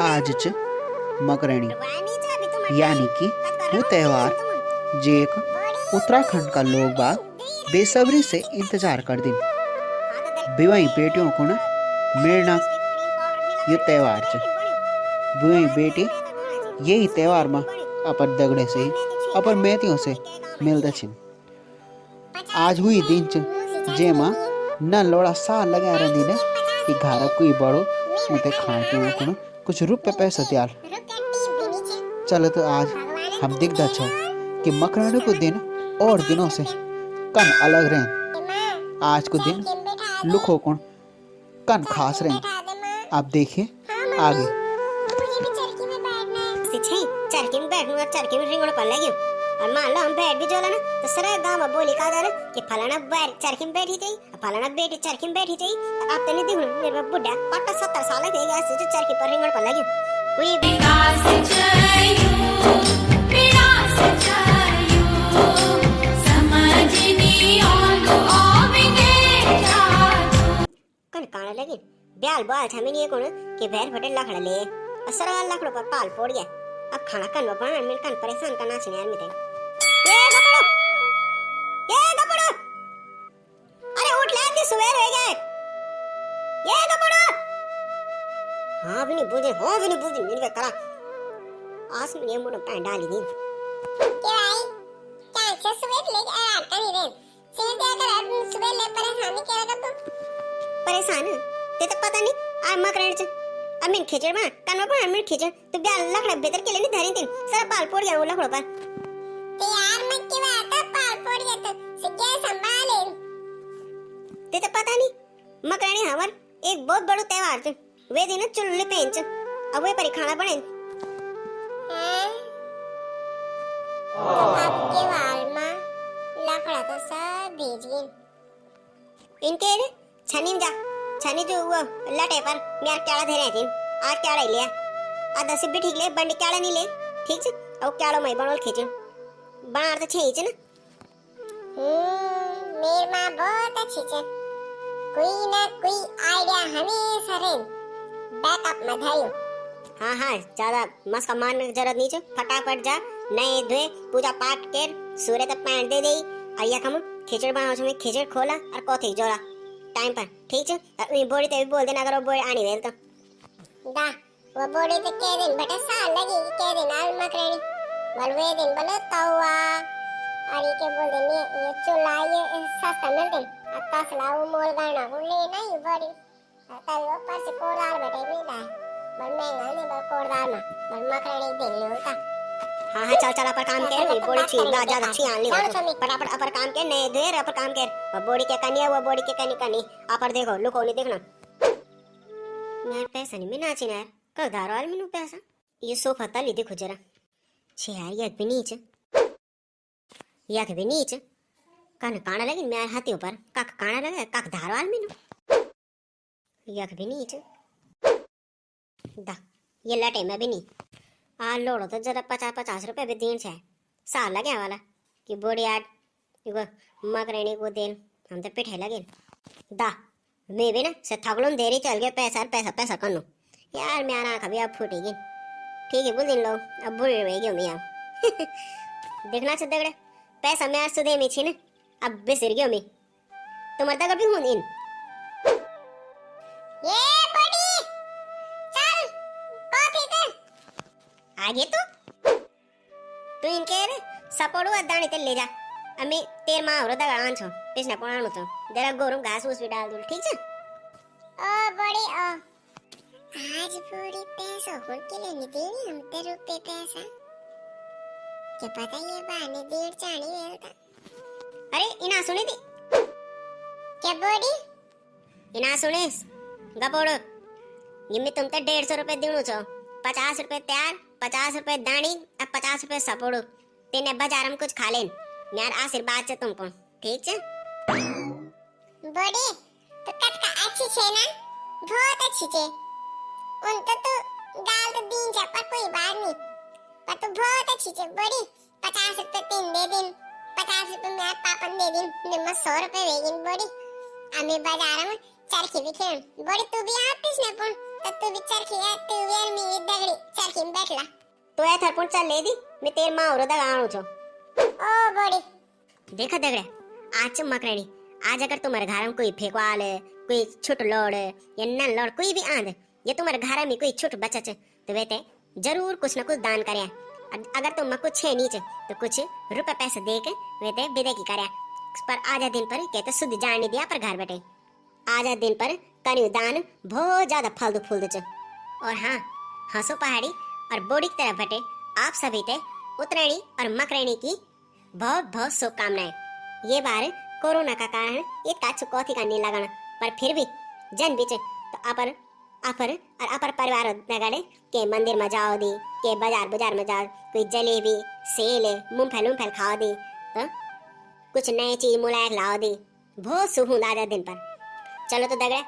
आज च मकरणी यानी कि वो त्यौहार जेक उत्तराखंड का लोग बाग बेसब्री से इंतजार कर दिन बिवाई बेटियों को न मिलना ये त्यौहार च बिवाई बेटी यही त्यौहार में अपन दगड़े से अपन मेतियों से मिलते छिन आज हुई दिन च जेमा न लोड़ा सा लगा रही ने कि घर कोई बड़ो उते खाने पीने को कुछ रुपए पैसा दियाल चलो तो आज हम दिखदा छो कि मकराने को दिन और दिनों से कन अलग रहें आज को दिन लुखो कौन कन खास रहें आप देखिए आगे चरखी में बैठूंगा चरखी में रिंगण पर लगी और मान लो हम बैठ भी जोला ना तो सारा गांव में बोली का दर कि फलाना चरखी में बैठी थी फलाना बेटी चरखी में बैठी थी अब तो नहीं देखो मेरे बुढ़ा 70 साल के गया से जो चरखी पर रिंगण पर लगी कोई विकास चाहिए विकास चाहिए समझनी और आवेंगे कन काना लगी ब्याल बाल था मैंने ये कोन के बैर फटे लखड़ ले असरा लखड़ पर पाल फोड़ गया अब खाना कन बना मिल कन परेशान करना चाहिए यार मिते ये गपड़ो अरे उठ ले दी सवेर हो गए ये गपड़ो हां भी नहीं बुझे मेरे करा आस में ये मोड़ पैंट डाली दी के भाई क्या से सवेर ले आ कर रे से दे कर सवेर ले परेशानी के लगा तू परेशान ते तो पता नहीं आ मकरण च अमीन खिचड़ में कानवा पर अमीन खिचड़ तो ब्याल लखड़ा बेतर के लिए धरी थी सारा पाल फोड़ गया वो लखड़ों पर ते यार मैं की बात है पाल फोड़ गया तो से क्या संभाले ते तो पता नहीं मकरानी हमर एक बहुत बड़ो त्योहार थे वे दिन चुल्ली पेंच अब वे पर खाना बने आपके वाल में लकड़ा तो सब भेज गए इनके छनीम जा छनी जो वो लटे पर मेर केड़ा धरे थी आज केड़ा लिया आ दस भी ठीक ले बंडी केड़ा नहीं ले ठीक छ अब केड़ा मई बनोल खींच बनार तो छई छ ना मेर मां बहुत अच्छी छ कोई ना कोई आईडिया हमेशा रहे बैकअप में धायो हां ज्यादा मस्का मारने की जरूरत नहीं छ फटाफट जा नए धोए पूजा पाठ कर सूर्य तक पैंट दे देई और या हम खिचड़ बनाओ छ में खिचड़ खोला और कोथी जोड़ा टाइम पर ठीक है अपनी बॉडी ते भी बोल देना अगर वो बॉडी आनी वेल तो दा वो बॉडी ते के दिन बेटा साल लगी के दिन आल मकरेनी बलवे दिन बले तवा और ये के बोल देनी ये चूल्हा ये सस्ता मिलते तसला वो मोल गाना वो ले नहीं बॉडी तवे ऊपर से कोड़दार बेटे भी दा बल महंगा नहीं बल कोड़दार में बल मकरेनी दिन ले होता हां चल अपर काम कर भी बॉडी छी ला ज्यादा छी आन ले फटाफट अपर काम कर नए देर अपर काम कर वो बॉडी के कनिया वो बॉडी के कनी अपर देखो लुको नहीं देखना यार पैसा नहीं मिना छी ना यार कब धारवाल मिनू पैसा ये सोफा तली देखो जरा छे यार ये भी नीचे या के भी नीचे कान काना लगी मेरे हाथी ऊपर काक काना लगे काक धारवाल मिनू या के भी नीचे दा ये लटे में भी नहीं आ लोड़ो तो जरा 50 रुपए भी दिन से साल लगे वाला कि बॉडी आट इको मकरेनी को देन हम तो पिठे लगे दा मैं भी ना से थकलों देरी चल गया पैसा करनो यार मैं आना कभी अब फूटेगी ठीक है बोल दिन लो अब बुरे रहेगी मैं अब देखना से दगड़े पैसा मैं आज सुदे में छी ना अब बेसिर गयो मैं तुम्हारे तक भी हूं इन ये बॉडी चल कॉफी दे आगे तू इनके रे सपोड़ो अदानी ते ले जा अमी तेर मां औरो दगा आन छो पिछना कोणानो तो जरा गोरम घास उस भी डाल दूं ठीक है ओ बड़ी ओ आज पूरी पैसा हो के लेने देनी हम ते रुपए पैसा क्या पता ये बहाने देर चाणी वेलता अरे इना सुनी थी क्या बॉडी इना सुने गपोड़ो ये मैं तुम ते 150 रुपए देणो छो 50 रुपए तैयार 50 रुपए दानी और 50 रुपए सपोड़ो तेने बाजार में कुछ खा लेन यार आशीर्वाद से तुमको ठीक है बड़ी तो कटका अच्छी छे ना बहुत अच्छी छे उन तो गाल तो दिन जा पर कोई बात नहीं पर तो बहुत अच्छी छे बड़ी 50 रुपए तीन दे दिन 50 रुपए मैं पापन दे दिन निम्मा 100 रुपए वेगिन बड़ी हमें बाजार में चरखी विखेण बड़ी तू भी आतीस ने पण त तू भी चरखी तू वेर मी दगड़ी चरखी में बैठला तो ए थर पण चल ले दी मैं तेर मां और दगा आणू छो ओ बड़ी देखा दगड़े आज मकरणी आज अगर तुम्हारे घर में कोई फेकवाल कोई छोट लोड़ या नन लोड़ कोई भी आंद या तुम्हारे घर में कोई छोट बच्चा च तो वे ते जरूर कुछ न कुछ दान करे। अगर तुम कुछ है नीचे तो कुछ रुपए पैसे दे के वे ते विदे की करे। पर आजा दिन पर कहते शुद्ध जान नहीं दिया पर घर बैठे आजा दिन पर कन्यू दान बहुत ज्यादा फलदू फूलदू च। और हाँ हंसो पहाड़ी और बोड़ी की तरफ बैठे आप सभी ते उतरायणी और मकरायणी की बहुत बहुत शुभकामनाएं। ये बार कोरोना का कारण इतना चुकौती का नहीं लगन पर फिर भी जन बीच तो अपर और अपर परिवार नगड़े के मंदिर में जाओ दी के बाजार में जाओ कोई जलेबी सेल मूंगफल खाओ दी तो कुछ नए चीज मुलायक लाओ दी बहुत शुभ हूँ आज दिन पर। चलो तो दगड़े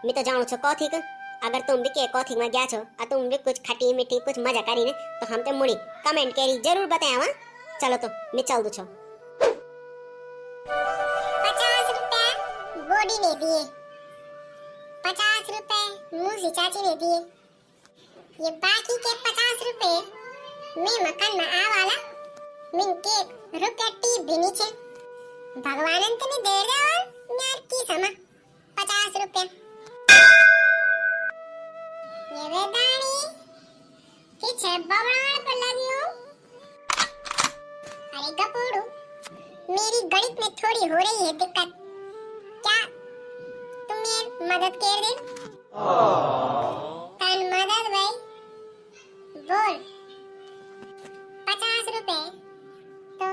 मैं तो जाऊँ छो कौथिक अगर तुम भी के कौथिक में गया छो और तुम भी कुछ खटी मीठी कुछ मजा करी ने तो हम तो मुड़ी कमेंट करी जरूर बताया वहाँ। चलो तो मैं चल दू छो। 50 रुपए बॉडी ने दिए 50 रुपए मूसी चाची ने दिए ये बाकी के 50 रुपए मैं मकान में आवाला मिन के रुपया टीप भी नीचे भगवान ने दे दे और यार की समा 50 रुपए ये वेदानी पीछे बवाल पर लगी हूँ। अरे गपोड़ू मेरी गणित में थोड़ी हो रही है दिक्कत क्या तुम ये मदद कर दे तन मदद भाई बोल 50 रुपए तो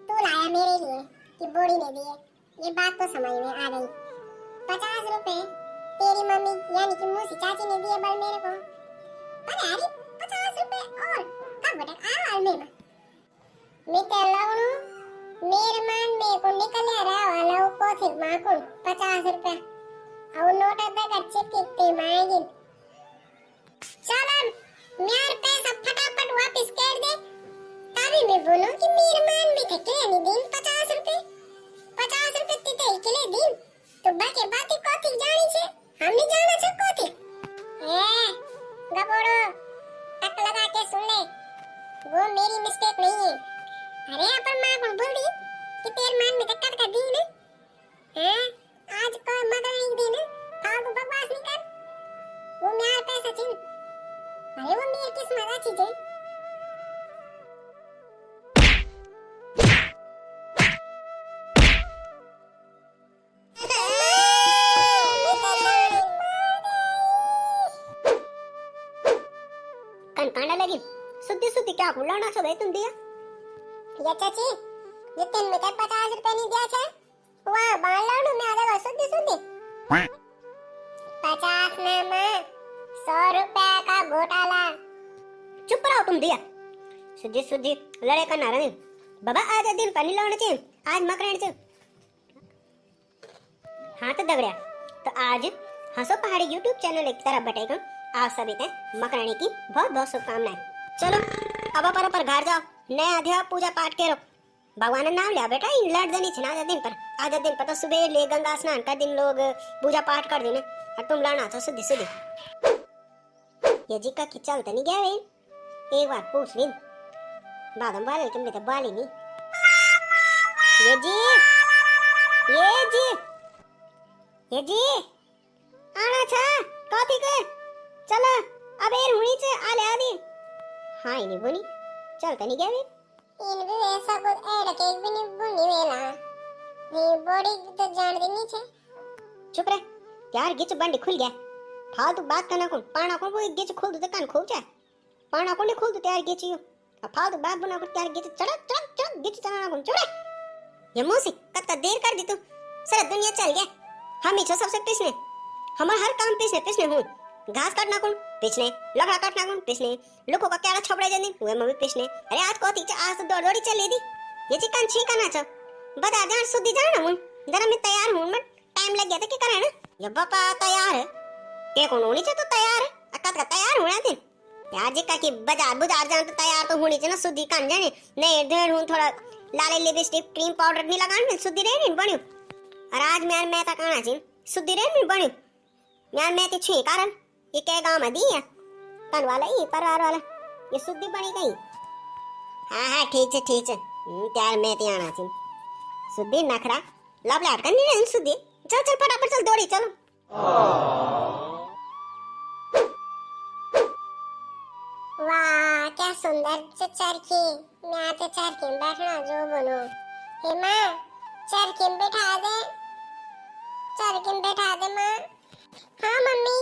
तू लाया मेरे लिए कि बोड़ी ने दिए ये बात तो समझ में आ गई 50 रुपए तेरी मम्मी यानी कि मूसी चाची ने दिए बल मेरे को पर यार 50 रुपए और कब बटक आवाल में मैं तो लगनू मेरे मान में को निकले रहा वाला वो कोथिक माकुल 50 रुपए और नोट तक अच्छे कितने मांगे चलो मेरे पैसा फटाफट वापस कर दे तभी मैं बोलूं कि मेरे मान में थे नहीं दिन 50 रुपए तिते के लिए दिन तो बाकी बातें कोथिक जानी छे हम नहीं जाना छे कोथिक ए गपोड़ो टक लगा के सुन ले वो मेरी मिस्टेक नहीं है। अरे अपन मां को बोल दी कि तेरे मान में टक्कर का दिन है हैं आज को मदद नहीं देना फालतू बकवास नहीं कर वो मेरा पैसा छीन अरे वो मेरी किस्मत अच्छी है। कांडा लगी सुद्दी क्या बुलाना सब है तुम दिया ये चाची जितने में 50 रुपए नहीं दिया छे वहां बाल लाडू में आधा सुद्दी 50 में मैं 100 रुपए का घोटाला चुप रहो तुम दिया सुद्दी लड़े का नारा नहीं बाबा आज दिन पानी लाने चाहिए आज मकरायण से हाँ तो दगड़िया तो आज हंसो पहाड़ी यूट्यूब चैनल एक तरफ बटेगा आप सभी के मकरायणी की बहुत बहुत शुभकामनाएं। चलो अब पर घर जाओ नया अध्याय पूजा पाठ करो भगवान ने नाम लिया बेटा इन लड़ देनी थी ना आज दिन पर तो सुबह ले गंगा स्नान कर दिन लोग पूजा पाठ कर देने और तुम लड़ना था सुधी ये जी का कि चलते नहीं गया वे एक बार पूछ ली बादम वाले तुम तो बाली नहीं ये जी आना था कॉफी के चलो अब एर हुई से आले आदि हां नहीं बोली चलते नहीं गया वे इन भी ऐसा कुछ ऐड केक भी नहीं बुनी वेला ये बॉडी तो जान देनी छे चुप रह यार गिच बंडी खुल गया फालतू बात करना कौन पाना कौन वो गिच खोल दे कान खोल जाए पाना कौन खोल दे यार गिच अब फालतू बात बना कर यार गिच चढ़ गिच चढ़ाना कौन चुप रह ये मौसी कत्ता देर कर दी तू सारा दुनिया चल गया हम ही सबसे पिछले हमारा हर काम पिछले हूं घास काटना कौन पिछले लकड़ा काटना कौन पिछले लोगों का क्या छपड़े जनी हुए मम्मी पिछले अरे आज को तीच आज तो दौड़ी चली दी ये चिकन छीका ना छ बता जान सुधी जाना मुन जरा मैं तैयार हूं मत टाइम लग गया था क्या करे ना ये बापा तैयार है के कौन होनी चाहिए तो तैयार है अक्का का तैयार होना थे यार जी का कि बाजार जान तो तैयार तो होनी चाहिए ना सुधी कान जाने नहीं ढेर हूं थोड़ा लाले लिपस्टिक क्रीम पाउडर नहीं लगान में सुधी रह नहीं बनियो और आज मैं तक आना चाहिए सुधी रह नहीं बनियो यार मैं तो छुई कारण ये क्या गांव में दी है कन वाला ही परिवार वाला ये शुद्धि बनी गई। हाँ ठीक है त्यार मैं ते आना थी शुद्धि नखरा लब लाट करनी नहीं शुद्धि चल फटाफट चल दौड़ी चलो। वाह क्या सुंदर चरखी। मैं तो चरखी में बैठना जो बोलो। हे माँ चरखी में बैठा दे माँ। हाँ मम्मी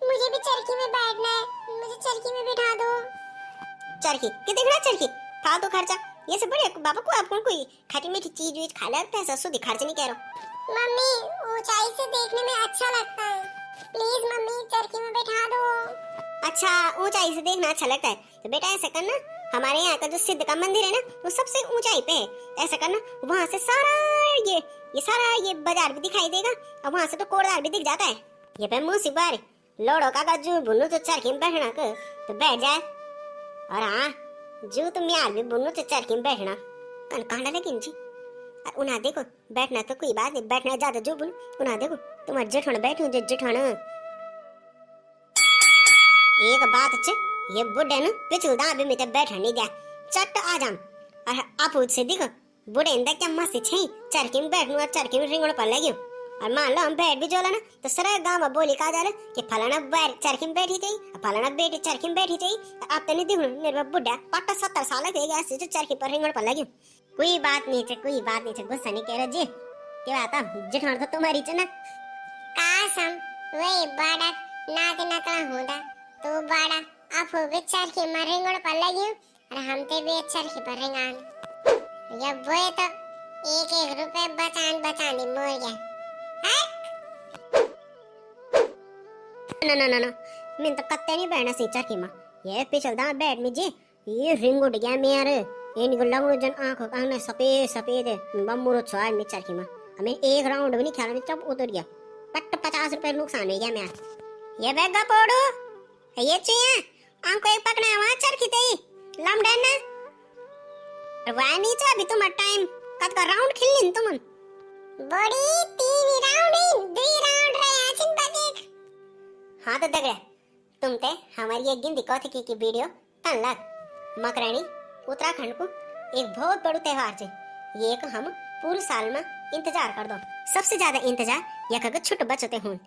मुझे भी चरखी में बैठना है, मुझे चरखी में बैठा दो। चरखी कि देखना चरखी फालतू खर्चा ये से बढ़िया बाबा को आपको कोई खट्टी मीठी चीज वीज खा ले पैसा शुद्ध खर्च नहीं कह रहा। मम्मी ऊंचाई से देखने में अच्छा लगता है, प्लीज मम्मी चरखी में बैठा दो। अच्छा ऊंचाई से देखना अच्छा लगता है तो बेटा ऐसा करना हमारे यहाँ का जो सिद्ध का मंदिर है ना वो सबसे ऊंचाई पे है। ऐसा करना वहाँ से सारा ये बाजार भी दिखाई देगा और वहाँ से तो कोड़दार भी दिख जाता है। ये पे मुंह बार लोड़ो का जो बुनु तो चरखी में बैठना कर तो बैठ जाए। और हाँ जो तुम यार भी बुनु तो चरखी में बैठना कन कांडा लेकिन जी और उन्हें देखो बैठना तो कोई बात नहीं बैठना ज्यादा जो बुनु उन्हें देखो तुम्हारे जेठाना बैठो जेठाना एक बात अच्छे ये बुढ़े न पिछुलदा भी में बैठा नहीं दिया चट आ जाम और आप से देखो बुढ़े इंदा क्या मस्ती छई चरखी में बैठनु और चरखी में रिंगण पर लगियो और मान लो हम बैठ भी जोला ना तो सारा गांव में बोली का जाले कि फलाना बैठ चरखी में बैठी थी फलाना बेटी चरखी में बैठी थी आप तो नहीं देखो निर्भर बुढ़ा पट्टा 70 साल के गया से चरखी पर रिंगण पर लगियो। कोई बात नहीं छे गुस्सा नहीं कह रहा जी क्या आता जेठान तो तुम्हारी च ना कासम वही बड़ा नाते नकला होदा तो बड़ा आप भी चरखी में रिंगण पर लगियो और हम ते भी चरखी पर रिंगान ये बोए तो 1-1 रुपए बचान मोर गया। ना मैं तो कत्ते नहीं बैठना सी चरखी में ये पिछलदा बैठ में जी ये रिंग उड़ गया मेरे इनको लगो जन आंखों का ना सफेद बम्बूरो छाड़ में चरखी में हमें एक राउंड भी नहीं खेला मैं तब उतर गया पट 50 रुपए नुकसान हो गया मेरा। ये बैगा पोड़ो ये चाहिए आंखों एक पकड़ा वहां चरखी ते लम डन वहां नीचे अभी तुम्हारा टाइम कद का राउंड खेलने तुमन बड़ी 3 राउंड 2 राउंड रहे आचिन बदेख। हाँ तो दगड़े तुम ते हमारी ये गिनती कौथी की वीडियो तन लग मकरानी उत्तराखंड को एक बहुत बड़ो त्योहार है ये एक हम पूरे साल में इंतजार कर दो सबसे ज्यादा इंतजार यह का छोटे बच्चों ते हुन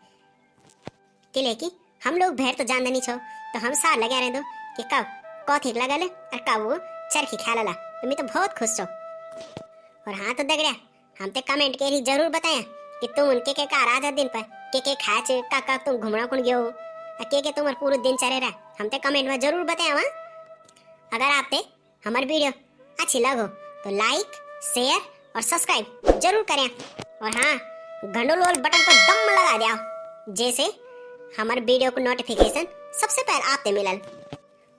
किले की हम लोग भैर तो जान नहीं छो तो हम साल लगे रहे दो कि कब कौथी लगल और कब वो चरखी खेलला तो मैं तो बहुत खुश छो। और हाँ तो दगड़िया हम ते कमेंट के ही जरूर बताया कि तुम उनके के कार आजा दिन पर के खाच का तुम घुमड़ा कुण गयो के तुम्हारे पूरे दिन चले रहा हम ते कमेंट में जरूर बताया वहाँ। अगर आप ते हमारी वीडियो अच्छी लगो तो लाइक शेयर और सब्सक्राइब जरूर करें और हाँ घंटों वाले बटन पर दम लगा दिया जैसे हमारे वीडियो को नोटिफिकेशन सबसे पहले आपते मिलल।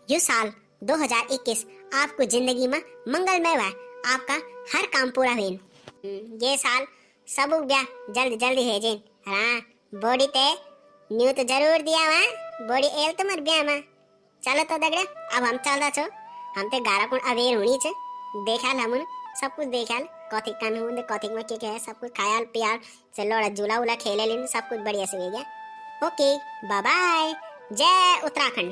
ये साल 2021 आपको जिंदगी में मंगलमय हुआ आपका हर काम पूरा हुई ये साल सब गया जल्दी है जिन हाँ बॉडी ते न्यू तो जरूर दिया वहाँ बॉडी एल तो मर गया वहाँ। चलो तो दगड़े अब हम चल रहा छो हम ते गारा कुण अवेयर होनी छे देखा हम सब कुछ देखा कौथी कान हुन कौथी में के है सब कुछ खायाल पियाल से लोड़ा झूला उला खेले लेन सब कुछ बढ़िया से हो गया। ओके बाय बाय जय उत्तराखंड।